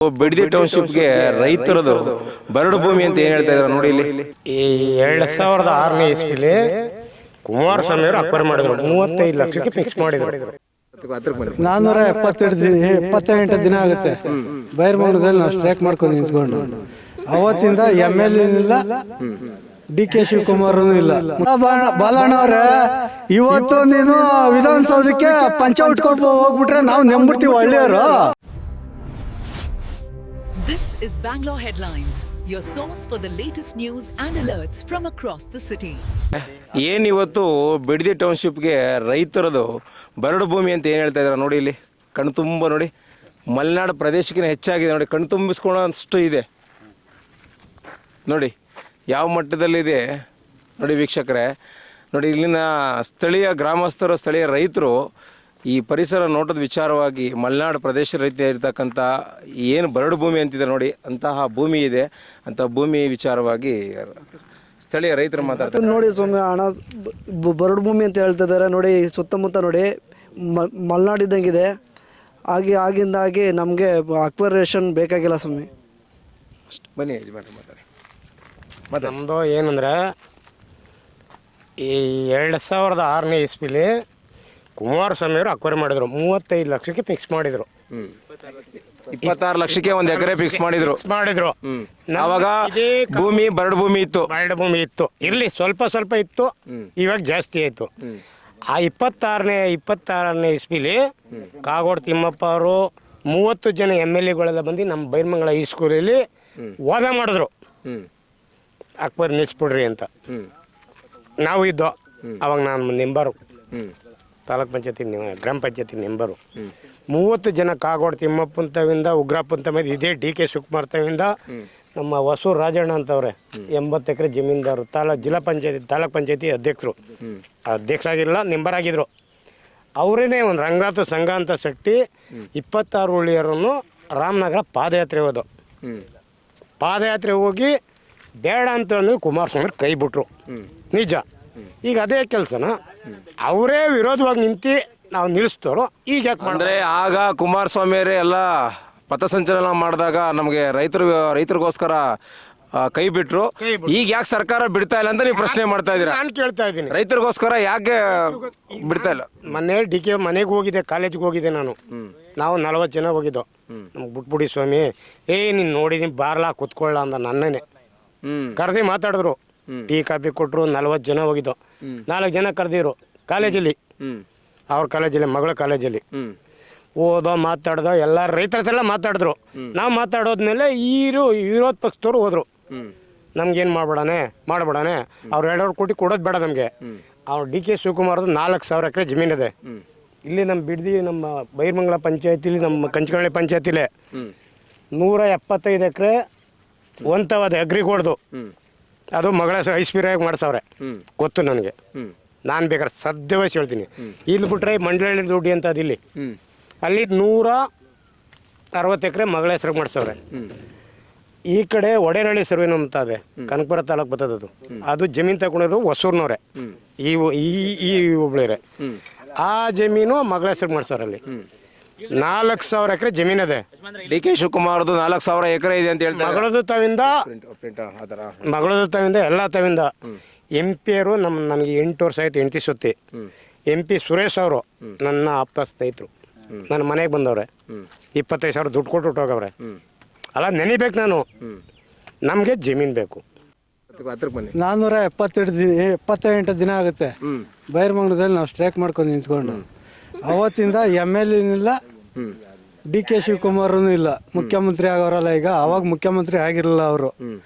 ಬಿಡದಿ ಟೌನ್ಶಿಪ್ಗೆ ರೈತರದು ಬರಡು ಭೂಮಿ ಅಂತ ಏನು ಹೇಳ್ತಾ ಇದ್ದಾರೆ ನೋಡಿ ಇಲ್ಲಿ. ಈ 2006ನೇ ಇಸ್ವಿಲಿ ಕುಮಾರಸ್ವಾಮಿ ಅವರು ಅಕ್ವೈರ್ ಮಾಡಿದ್ರು, 35 ಲಕ್ಷಕ್ಕೆ ಫಿಕ್ಸ್ ಮಾಡಿದ್ರು. 478 ದಿನ ಆಗುತ್ತೆ ಬೈರ್ಮಂಗಲದಲ್ಲಿ ನಾವು ಸ್ಟ್ರೈಕ್ ಮಾಡ್ಕೊಂಡು ನಿಂತ್ಕೊಂಡು. ಅವತ್ತಿಂದ MLA ಇಲ್ಲ, DK ಶಿವಕುಮಾರ್ ಇಲ್ಲ. ಬಾಲಣ್ಣ ಅವ್ರೆ, ಇವತ್ತು ನೀನು ವಿಧಾನಸೌಧಕ್ಕೆ ಪಂಚ ಉಟ್ಕೊಂಡು ಹೋಗ್ಬಿಟ್ರೆ ನಾವು ನೆಂಬಿಡ್ತೀವಿ ಹಳ್ಳಿಯವರು. This is Bangalore Headlines, your source for the latest news and alerts from across the city. ಏನಿವತ್ತು ಬಿಡದಿ ಟೌನ್ಶಿಪ್ಗೆ ರೈತರದು ಬರಡು ಭೂಮಿ ಅಂತ ಏನು ಹೇಳ್ತಾ ಇದ್ದಾರೆ ನೋಡಿ ಇಲ್ಲಿ. ಕಣ್ಣು ತುಂಬ ನೋಡಿ, ಮಲೆನಾಡು ಪ್ರದೇಶಕ್ಕಿಂತ ಹೆಚ್ಚಾಗಿದೆ ನೋಡಿ, ಕಣ್ಣು ತುಂಬಿಸ್ಕೊಳ್ಳೋಷ್ಟು ಇದೆ ನೋಡಿ ಯಾವ ಮಟ್ಟದಲ್ಲಿದೆ ನೋಡಿ ವೀಕ್ಷಕರೇ. ನೋಡಿ ಇಲ್ಲಿನ ಸ್ಥಳೀಯ ಗ್ರಾಮಸ್ಥರು, ಸ್ಥಳೀಯ ರೈತರು ಈ ಪರಿಸರ ನೋಟದ ವಿಚಾರವಾಗಿ ಮಲೆನಾಡು ಪ್ರದೇಶ ರೈತ ಇರ್ತಕ್ಕಂಥ ಏನು ಬರಡು ಭೂಮಿ ಅಂತಿದ್ದಾರೆ ನೋಡಿ, ಅಂತಹ ಭೂಮಿ ಇದೆ. ಅಂಥ ಭೂಮಿ ವಿಚಾರವಾಗಿ ಸ್ಥಳೀಯ ರೈತರು ಮಾತಾಡ್ತಾರೆ ನೋಡಿ. ಸ್ವಾಮಿ ಹಣ ಬರಡು ಭೂಮಿ ಅಂತ ಹೇಳ್ತಾ ಇದ್ದಾರೆ ನೋಡಿ. ಸುತ್ತಮುತ್ತ ನೋಡಿ ಮಲೆನಾಡಿದ್ದಂಗಿದೆ. ಆಗಿಂದಾಗಿ ನಮಗೆ ಅಕ್ವರೇಷನ್ ಬೇಕಾಗಿಲ್ಲ ಸ್ವಾಮಿ. ಬನ್ನಿ ಯಜಮಾನ್ರು ಮಾತಾಡಿ. ನಮ್ಮದು ಏನಂದರೆ ಈ 2006ನೇ ಇಸ್ವಿಲಿ ಕುಮಾರಸ್ವಾಮಿ ಅವರು ಅಕ್ವೈರ್ ಮಾಡಿದ್ರು, 35 ಲಕ್ಷಕ್ಕೆ ಫಿಕ್ಸ್ ಮಾಡಿದ್ರು. 26 ಲಕ್ಷಕ್ಕೆ ಒಂದು ಎಕರೆ ಫಿಕ್ಸ್ ಮಾಡಿದ್ರು. ಆವಾಗ ಭೂಮಿ ಬರಡು ಭೂಮಿ ಇತ್ತು, ಇರ್ಲಿ ಸ್ವಲ್ಪ ಇತ್ತು, ಇವಾಗ ಜಾಸ್ತಿ ಆಯ್ತು. ಆ 26ನೇ ಇಸ್ವಿಲಿ ಕಾಗೋಡು ತಿಮ್ಮಪ್ಪ ಅವರು 30 ಜನ MLA ಬಂದು ನಮ್ಮ ಬೈರ್ಮಂಗಲ ಹೈಸ್ಕೂಲಲ್ಲಿ ವಾದ ಮಾಡಿದ್ರು, ಅಕ್ಬರ್ ನಿಲ್ಲಿಸ್ಬಿಡ್ರಿ ಅಂತ. ನಾವು ಇದ್ದೋ ಅವಾಗ, ನಾನು ಮೆಂಬರು, ತಾಲೂಕ್ ಪಂಚಾಯತಿ ಗ್ರಾಮ ಪಂಚಾಯತಿ ಮೆಂಬರು. 30 ಜನ ಕಾಗೋಡು ತಿಮ್ಮಪ್ಪನ ತವಿಂದ, ಉಗ್ರಪ್ಪನ ತವಿಂದ, ಇದೇ DK ಶಿವಕುಮಾರ್ ತವಿಂದ, ನಮ್ಮ ಹೊಸೂರು ರಾಜಣ್ಣ ಅಂತವ್ರೆ 80 ಎಕರೆ ಜಮೀನ್ದಾರು, ಜಿಲ್ಲಾ ಪಂಚಾಯತಿ ತಾಲೂಕ್ ಪಂಚಾಯತಿ ಅಧ್ಯಕ್ಷರಾಗಿರಲಿಲ್ಲ, ಮೆಂಬರ್ ಆಗಿದ್ರು. ಅವರೇನೆ ಒಂದು ರಂಗನಾಥ ಸಂಘ ಅಂತ ಸಟ್ಟಿ 26 ಹುಳಿಯರನ್ನು ರಾಮನಗರ ಪಾದಯಾತ್ರೆ ಹೋದು. ಪಾದಯಾತ್ರೆ ಹೋಗಿ ಬೇಡ ಅಂತ ಹೇಳಿದ್ರೆ ಕುಮಾರಸ್ವಾಮಿ ಕೈ ಬಿಟ್ರು, ನಿಜ. ಈಗ ಅದೇ ಕೆಲಸನ ಅವರೇ ವಿರೋಧವಾಗಿ ನಿಂತು ನಾವು ನಿಲ್ಲಿಸ್ತೋರು. ಈಗ ಯಾಕೆ ಅಂದರೆ ಆಗ ಕುಮಾರಸ್ವಾಮಿಯವರೇ ಎಲ್ಲ ಪಥಸಂಚಲನ ಮಾಡಿದಾಗ ನಮಗೆ ರೈತರಿಗೋಸ್ಕರ ಕೈ ಬಿಟ್ರು. ಈಗ ಯಾಕೆ ಸರ್ಕಾರ ಬಿಡ್ತಾ ಇಲ್ಲ ಅಂತ ನೀವು ಪ್ರಶ್ನೆ ಮಾಡ್ತಾ ಇದ್ದೀರಾ? ನಾನು ಕೇಳ್ತಾ ಇದ್ದೀನಿ, ರೈತರಿಗೋಸ್ಕರ ಯಾಕೆ ಬಿಡ್ತಾ ಇಲ್ಲ? ಮೊನ್ನೆ DK ಮನೆಗೆ ಹೋಗಿದ್ದೆ, ಕಾಲೇಜ್ಗೆ ಹೋಗಿದ್ದೆ ನಾನು. ನಾವು 40 ಜನ ಹೋಗಿದ್ದೋ. ನಮ್ಗೆ ಬಿಟ್ಬಿಡಿ ಸ್ವಾಮಿ, ನೀನು ನೋಡಿದೀನಿ ಬಾರ್ಲಾ ಕುತ್ಕೊಳ್ಳ ಅಂದ. ನನ್ನೇ ಕರೆದಿ ಮಾತಾಡಿದ್ರು, ಟೀ ಕಾಫಿ ಕೊಟ್ಟರು. 40 ಜನ ಹೋಗಿದ್ದೋ. 4 ಜನ ಕರೆದಿರು ಕಾಲೇಜಲ್ಲಿ, ಅವ್ರ ಕಾಲೇಜಲ್ಲಿ, ಮಗಳ ಕಾಲೇಜಲ್ಲಿ ಓದೋ ಮಾತಾಡ್ದೋ ಎಲ್ಲ ರೈತರ ಹತ್ರ ಮಾತಾಡಿದ್ರು. ನಾವು ಮಾತಾಡೋದ್ಮೇಲೆ ವಿರೋಧ ಪಕ್ಷದವ್ರು ಹೋದ್ರು, ನಮ್ಗೇನು ಮಾಡಬೇಡಾನೆ ಅವ್ರು 2 ಕೋಟಿ ಕೊಡೋದು ಬೇಡ ನಮಗೆ. ಅವ್ರು DK ಶಿವಕುಮಾರ್ದು 4,000 ಎಕರೆ ಜಮೀನಿದೆ ಇಲ್ಲಿ ನಮ್ಮ ಬಿಡದಿ, ನಮ್ಮ ಬೈರ್ಮಂಗಲ ಪಂಚಾಯತಿಲಿ, ನಮ್ಮ ಕಂಚನಹಳ್ಳಿ ಪಂಚಾಯತಿಲೇ 175 ಎಕರೆ ಒಂತವಾದ ಅಗ್ರಿಗೋಡ್ದು. ಅದು ಮಗಳ ಹೆಸರು ಐಸ್ಪೀರಿಯಾಗಿ ಮಾಡ್ಸವ್ರೆ, ಗೊತ್ತು ನನಗೆ. ನಾನು ಬೇಕಾದ್ರೆ ಸದ್ಯವಸಿ ಹೇಳ್ತೀನಿ. ಇಲ್ಲಿ ಬಿಟ್ರೆ ಮಂಡಳಿ ದುಡ್ಡಿ ಅಂತ ಅದಿಲ್ಲಿ, ಅಲ್ಲಿ 160 ಎಕರೆ ಮಗಳ ಹೆಸರು ಮಾಡ್ಸವ್ರೆ. ಈ ಕಡೆ ಒಡೆನಹಳ್ಳಿ ಸರ್ವೇನು ಅಂತ ಇದೆ, ಕನಕಪುರ ತಾಲೂಕು ಬರ್ತದೆ. ಅದು ಜಮೀನು ತಗೊಂಡಿರೋ ಹೊಸೂರ್ನವ್ರೆ, ಈ ಒಬ್ಳಿರೆ. ಆ ಜಮೀನು ಮಗಳ ಹೆಸರು ಮಾಡ್ಸವ್ರೆ. ಅಲ್ಲಿ 4,000 ಎಕರೆ ಜಮೀನಿದೆ. DK ಶಿವಕುಮಾರ್ದು 4,000 ಎಕರೆ ಇದೆ ಅಂತ ಹೇಳ್ತಾರೆ. ಮಗಳದು ತವಿಂದ ಎಲ್ಲ ತವಿಂದ. MP ಅವರು ನನಗೆ 8 ವರ್ಷ ಆಯ್ತು ಹೆಂಡತಿ ಸುತ್ತಿ. MP ಸುರೇಶ್ ಅವರು ನನ್ನ ಆಪ್ತ ಸ್ನೇಹಿತರು, ನನ್ನ ಮನೆಗೆ ಬಂದವ್ರೆ. 25,000 ದುಡ್ಡು ಕೊಟ್ಟು ಹೋಗವ್ರೆ. ಅಲ್ಲ ನೆನಿಬೇಕು ನಾನು, ನಮಗೆ ಜಮೀನು ಬೇಕು. 478 ದಿನ ಆಗುತ್ತೆ ಬೈರ್ಮಂಗಲದಲ್ಲಿ ನಾವು ಸ್ಟ್ರೈಕ್ ಮಾಡ್ಕೊಂಡು ನಿಂತ್ಕೊಂಡು. ಅವತ್ತಿಂದ MLA ಇಲ್ಲ, DK ಶಿವಕುಮಾರ್ ಇಲ್ಲ. ಮುಖ್ಯಮಂತ್ರಿ ಆಗೋರಲ್ಲ ಈಗ, ಅವಾಗ ಮುಖ್ಯಮಂತ್ರಿ ಆಗಿರಲಿಲ್ಲ ಅವರು,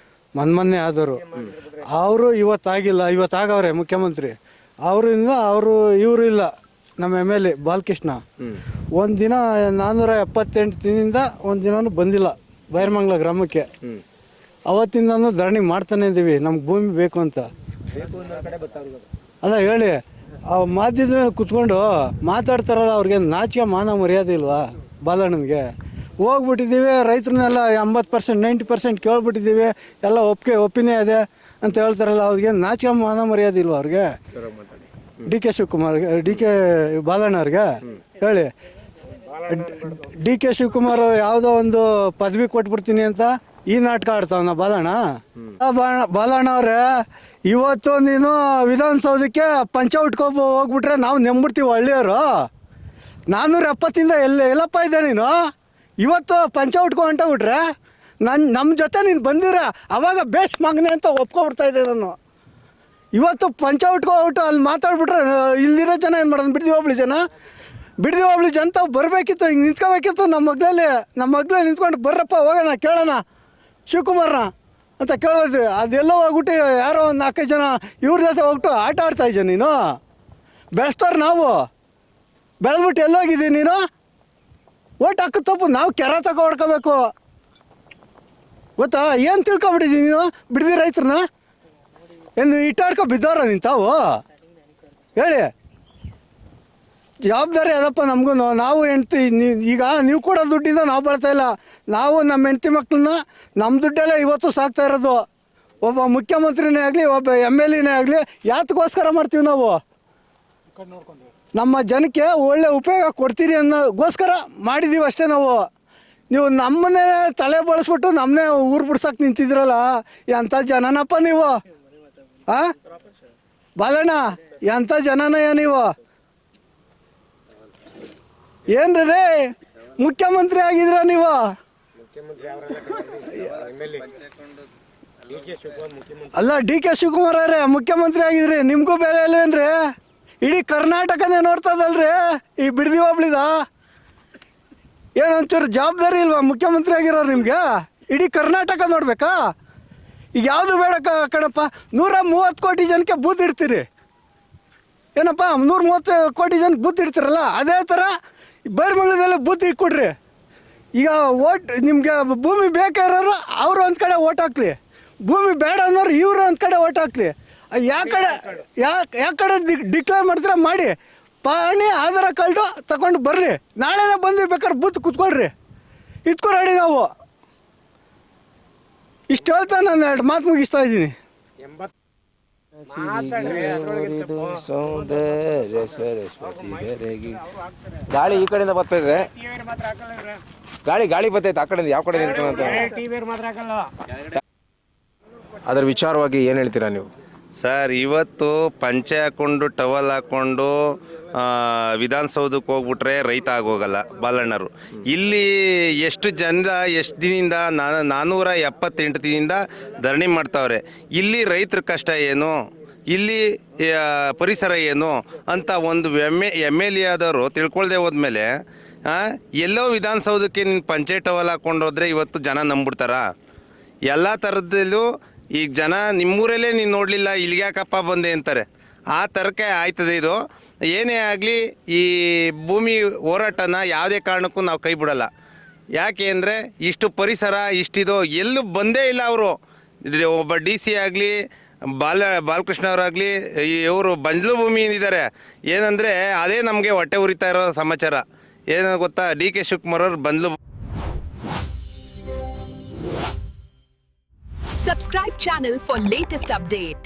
ಮೊನ್ನೆ ಆದವರು. ಅವರು ಇವತ್ತಾಗಿಲ್ಲ, ಇವತ್ತಾಗವ್ರೆ ಮುಖ್ಯಮಂತ್ರಿ. ಅವರಿಂದ ಇವರು ಇಲ್ಲ. ನಮ್ಮ MLA ಬಾಲಕೃಷ್ಣ ಒಂದಿನ 478 ದಿನದಿಂದ ಒಂದಿನೂ ಬಂದಿಲ್ಲ ಬೈರ್ಮಂಗಲ ಗ್ರಾಮಕ್ಕೆ. ಅವತ್ತಿಂದನೂ ಧರಣಿ ಮಾಡ್ತಾನೆ ಇದ್ದೀವಿ, ನಮ್ಗೆ ಭೂಮಿ ಬೇಕು ಅಂತ. ಅಲ್ಲ ಹೇಳಿ, ಮಾಧ್ಯಮದ ಕುತ್ಕೊಂಡು ಮಾತಾಡ್ತಾರಲ್ಲ, ಅವ್ರಿಗೆ ನಾಚಿಕೆ ಮಾನ ಮರ್ಯಾದೆ ಇಲ್ವಾ? ಬಾಲಣ್ಣನಿಗೆ ಹೋಗ್ಬಿಟ್ಟಿದ್ದೀವಿ, ರೈತರನ್ನೆಲ್ಲ 80% 90% ಕೇಳ್ಬಿಟ್ಟಿದ್ದೀವಿ, ಎಲ್ಲ ಒಪ್ಪಿನೇ ಇದೆ ಅಂತ ಹೇಳ್ತಾರಲ್ಲ, ಅವ್ರಿಗೆ ನಾಚಿಕೆ ಮಾನ ಮರ್ಯಾದೆ ಇಲ್ವಾ ಅವ್ರಿಗೆ? DK ಶಿವಕುಮಾರ್ಗೆ, DK ಬಾಲಣ್ಣವ್ರಿಗೆ ಹೇಳಿ. ಡಿ ಕೆ ಶಿವಕುಮಾರ್ ಅವ್ರು ಯಾವುದೋ ಒಂದು ಪದವಿ ಕೊಟ್ಬಿಡ್ತೀನಿ ಅಂತ ಈ ನಾಟಕ ಆಡ್ತಾವನ ಬಾಲಣ್ಣ. ಬಾಲಣ್ಣ ಅವರೇ, ಇವತ್ತು ನೀನು ವಿಧಾನಸೌಧಕ್ಕೆ ಪಂಚ ಉಟ್ಕೊಬ ಹೋಗ್ಬಿಟ್ರೆ ನಾವು ನೆಂಬಿಡ್ತೀವಿ ಹಳ್ಳಿಯವರು. 470 ಎಲ್ಲಪ್ಪ ಇದ್ದೆ ನೀನು. ಇವತ್ತು ಪಂಚ ಉಟ್ಕೊ ಹೊಂಟೋಗ್ಬಿಟ್ರೆ ನಮ್ಮ ಜೊತೆ ನೀನು ಬಂದಿರ ಅವಾಗ ಬೇಷ್ ಮಗನೆ ಅಂತ ಒಪ್ಕೊಬಿಡ್ತಾ ಇದ್ದೆ ನಾನು. ಇವತ್ತು ಪಂಚ ಉಟ್ಕೊಬಿಟ್ಟು ಅಲ್ಲಿ ಮಾತಾಡ್ಬಿಟ್ರೆ ಇಲ್ಲಿರೋ ಜನ ಏನು ಮಾಡೋದು? ಬಿಡದಿ ಹೋಗ್ಲಿ ಜನತ ಬರಬೇಕಿತ್ತು, ಹಿಂಗೆ ನಿಂತ್ಕೋಬೇಕಿತ್ತು. ನಮ್ಮ ಮಗ್ಲೇ ನಿಂತ್ಕೊಂಡು ಬರ್ರಪ್ಪ ಹೋಗೋಣ ಕೇಳೋಣ ಶಿವಕುಮಾರ್ನ ಅಂತ ಕೇಳೋದು. ಅದೆಲ್ಲ ಹೋಗ್ಬಿಟ್ಟು ಯಾರೋ ಒಂದು 4-5 ಜನ ಇವ್ರ ಜೊತೆ ಹೋಗ್ಬಿಟ್ಟು ಆಟ ಆಡ್ತಾ ಇದ್ದೆ ನೀನು. ಬೆಳೆಸ್ತಾರೆ ನಾವು, ಬೆಳೆದ್ಬಿಟ್ಟು ಎಲ್ಲೋಗಿದ್ದೀನಿ ನೀನು? ಓಟ್ ಹಾಕೋ ತಪ್ಪು ನಾವು ಕೆರ ತಗೋ ಹೊಡ್ಕೋಬೇಕು ಗೊತ್ತಾ? ಏನು ತಿಳ್ಕೊಬಿಟ್ಟಿದ್ದೀನಿ ನೀನು? ಬಿಡದಿ ರೈತರನ್ನ ಏನು ಇಟ್ಟಾಡ್ಕೊ ಬಿದ್ದವ್ರ ನಿಂತಾವು? ಹೇಳಿ, ಜವಾಬ್ದಾರಿ ಅದಪ್ಪ ನಮಗೂ. ನಾವು ಹೆಂಡ್ತಿ ಈಗ ನೀವು ಕೊಡೋ ದುಡ್ಡಿಂದ ನಾವು ಬರ್ತಾ ಇಲ್ಲ. ನಾವು ನಮ್ಮ ಹೆಂಡ್ತಿ ಮಕ್ಕಳನ್ನ ನಮ್ಮ ದುಡ್ಡಲ್ಲೇ ಇವತ್ತು ಸಾಕ್ತಾ ಇರೋದು. ಒಬ್ಬ ಮುಖ್ಯಮಂತ್ರಿನೇ ಆಗಲಿ, ಒಬ್ಬ MLA ಆಗಲಿ, ಯಾತಕ್ಕೋಸ್ಕರ ಮಾಡ್ತೀವಿ ನಾವು? ನಮ್ಮ ಜನಕ್ಕೆ ಒಳ್ಳೆ ಉಪಯೋಗ ಕೊಡ್ತೀರಿ ಅನ್ನೋಗೋಸ್ಕರ ಮಾಡಿದ್ದೀವಿ ಅಷ್ಟೇ ನಾವು. ನೀವು ನಮ್ಮನ್ನೇ ತಲೆ ಬಳಸ್ಬಿಟ್ಟು ನಮ್ಮನ್ನೇ ಊರು ಬಿಡ್ಸಕ್ಕೆ ನಿಂತಿದ್ರಲ್ಲ, ಎಂಥ ಜನನಪ್ಪ ನೀವು? ಹಾಂ ಬಾಲಣ್ಣ, ಎಂಥ ಜನನಯ್ಯ ನೀವು? ಏನ್ರಿ ಮುಖ್ಯಮಂತ್ರಿ ಆಗಿದ್ರ ನೀವು? ಅಲ್ಲ, ಡಿ ಕೆ ಶಿವಕುಮಾರ್ ಅವರೇ ಮುಖ್ಯಮಂತ್ರಿ ಆಗಿದ್ರಿ, ನಿಮಗೂ ಬೆಲೆ ಇಲ್ವೇನ್ರಿ? ಇಡೀ ಕರ್ನಾಟಕನೇ ನೋಡ್ತದಲ್ರಿ ಈ ಬಿಡದಿ ಹೋಬ್ಳಿದ. ಏನೊಂಚೂರು ಜವಾಬ್ದಾರಿ ಇಲ್ವಾ ಮುಖ್ಯಮಂತ್ರಿ ಆಗಿರೋ ನಿಮ್ಗೆ? ಇಡೀ ಕರ್ನಾಟಕ ನೋಡ್ಬೇಕಾ? ಈಗ ಯಾವುದು ಬೇಡ ಕಣಪ್ಪ. 130 ಕೋಟಿ ಜನಕ್ಕೆ ಬೂತ್ ಇಡ್ತೀರಿ ಏನಪ್ಪ? 130 ಕೋಟಿ ಜನಕ್ಕೆ ಬೂತ್ ಇಡ್ತೀರಲ್ಲ, ಅದೇ ಥರ ಬೈರಮಂಗಲದಲ್ಲೇ ಬೂತ್ ಇಟ್ಕೊಡ್ರಿ. ಈಗ ಓಟ್ ನಿಮಗೆ ಭೂಮಿ ಬೇಕಾಗಿರೋರು ಅವರು ಒಂದು ಕಡೆ ಓಟ್ ಹಾಕ್ಲಿ, ಭೂಮಿ ಬೇಡ ಅನ್ನೋರು ಇವರು ಒಂದು ಕಡೆ ಓಟ್ ಹಾಕ್ಲಿ. ಯಾವ ಕಡೆ ಡಿಕ್ಲೇರ್ ಮಾಡ್ತೀರಾ ಮಾಡಿ, ಪಾಣಿ ಆಧಾರ ಕಾರ್ಡು ತಗೊಂಡು ಬರ್ರಿ. ನಾಳೆನೇ ಬಂದು ಬೇಕಾದ್ರೆ ಬೂತ್ ಕುತ್ಕೊಳ್ರಿ, ಇಟ್ಕೊಡಿ. ನಾವು ಇಷ್ಟು ಹೇಳ್ತಾ ನಾನು 2 ಮಾತು ಮುಗಿಸ್ತಾ ಇದ್ದೀನಿ. ಗಾಳಿ ಈ ಕಡೆಯಿಂದ ಬರ್ತಾ ಇದೆ, ಗಾಳಿ ಬರ್ತೈತೆ ಆ ಕಡೆಯಿಂದ. ಯಾವ ಕಡೆ ಅಂತ ಅದರ ವಿಚಾರವಾಗಿ ಏನು ಹೇಳ್ತೀರಾ ನೀವು? ಸರ್, ಇವತ್ತು ಪಂಚೆ ಹಾಕ್ಕೊಂಡು ಟವಲ್ ಹಾಕ್ಕೊಂಡು ವಿಧಾನಸೌಧಕ್ಕೆ ಹೋಗ್ಬಿಟ್ರೆ ರೈತ ಆಗೋಗಲ್ಲ ಬಾಲಣ್ಣರು. ಇಲ್ಲಿ ಎಷ್ಟು ದಿನದಿಂದ 478 ದಿನದಿಂದ ಧರಣಿ ಮಾಡ್ತಾವ್ರೆ. ಇಲ್ಲಿ ರೈತರ ಕಷ್ಟ ಏನು, ಇಲ್ಲಿ ಪರಿಸರ ಏನು ಅಂತ ಒಂದು MLA ಆದವರು ತಿಳ್ಕೊಳ್ದೆ ಹೋದ್ಮೇಲೆ ಎಲ್ಲೋ ವಿಧಾನಸೌಧಕ್ಕೆ ನೀನು ಪಂಚೆ ಟವಲ್ ಹಾಕ್ಕೊಂಡು ಹೋದ್ರೆ ಇವತ್ತು ಜನ ನಂಬಿಡ್ತಾರ? ಎಲ್ಲ ಥರದಲ್ಲೂ ಈಗ ಜನ ನಿಮ್ಮೂರಲ್ಲೇ ನೀನು ನೋಡಲಿಲ್ಲ, ಇಲ್ಲಿಗ್ಯಾಕಪ್ಪ ಬಂದೆ ಅಂತಾರೆ. ಆ ಥರಕ್ಕೆ ಆಯ್ತದೆ ಇದು. ಏನೇ ಆಗಲಿ ಈ ಭೂಮಿ ಹೋರಾಟನ ಯಾವುದೇ ಕಾರಣಕ್ಕೂ ನಾವು ಕೈ ಬಿಡಲ್ಲ. ಯಾಕೆ ಅಂದರೆ ಇಷ್ಟು ಪರಿಸರ ಇಷ್ಟಿದು ಎಲ್ಲೂ ಬಂದೇ ಇಲ್ಲ ಅವರು. ಒಬ್ಬ DC ಆಗಲಿ, ಬಾಲಕೃಷ್ಣ ಅವರಾಗಲಿ, ಇವರು ಬಂಜಲು ಭೂಮಿಯಿಂದಿದ್ದಾರೆ. ಏನಂದರೆ ಅದೇ ನಮಗೆ ಹೊಟ್ಟೆ ಉರಿತಾ ಇರೋ ಸಮಾಚಾರ. ಏನು ಗೊತ್ತಾ, ಡಿ ಕೆ ಶಿವಕುಮಾರ್ ಅವರು ಬಂದ್ಲು. Subscribe channel for latest update.